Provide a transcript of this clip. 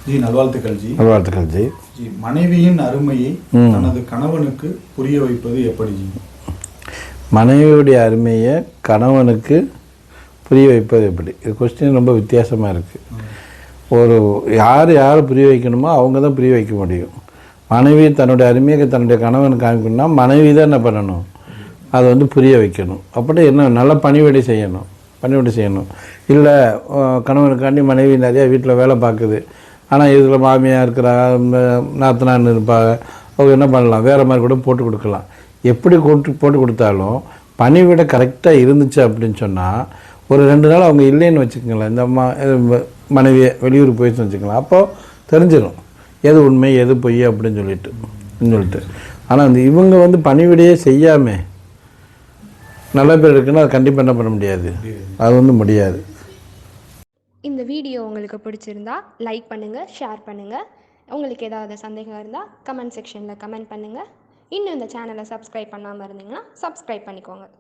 G நல்வாழ்த்துக்கள் G. நல்வாழ்த்துக்கள் G. G மனைவியின் அருமையை தனது கணவனுக்கு புரிய வைப்பது எப்படி ஜி? மனைவியுடைய அருமையை கணவனுக்கு புரிய வைப்பது எப்படி? இது கொஸ்டின் ரொம்ப வித்தியாசமாக இருக்குது. ஒரு யார் புரிய வைக்கணுமோ அவங்க தான் புரிய வைக்க முடியும். மனைவி தன்னுடைய அருமையை தன்னுடைய கணவனுக்கு காமிக்கணும்னா மனைவி தான் என்ன பண்ணணும், அதை வந்து புரிய வைக்கணும். அப்படி என்ன நல்ல பணிவிடை செய்யணும். இல்லை கணவனுக்காண்டி மனைவி நிறையா வீட்டில் வேலை பார்க்குது, ஆனால் இதில் மாமியார் இருக்கிறா, நாத்தனான்னு இருப்பாங்க, அவங்க என்ன பண்ணலாம், வேறு மாதிரி கூட போட்டு கொடுக்கலாம். எப்படி போட்டு கொடுத்தாலும் பணிவிடை கரெக்டாக இருந்துச்சு அப்படின்னு சொன்னால் ஒரு 2 நாள் அவங்க இல்லைன்னு வச்சுக்கோங்களேன், இந்த மனைவியை வெளியூர் போயிடுச்சு வச்சுக்கலாம், அப்போது தெரிஞ்சிடும் எது உண்மை எது பொய் அப்படின்னு சொல்லிட்டு. ஆனால் அந்த இவங்க வந்து பணிவிடையே செய்யாமல் நல்ல பேர் இருக்குன்னா அது கண்டிப்பாக என்ன பண்ண முடியாது, அது வந்து முடியாது. இந்த வீடியோ உங்களுக்கு பிடிச்சிருந்தா லைக் பண்ணுங்கள், ஷேர் பண்ணுங்கள். உங்களுக்கு ஏதாவது சந்தேகம் இருந்தால் கமெண்ட் செக்ஷனில் கமெண்ட் பண்ணுங்கள். இன்னும் இந்த சேனலை சப்ஸ்கிரைப் பண்ணாமல் இருந்தீங்கன்னா சப்ஸ்கிரைப் பண்ணிக்கோங்க.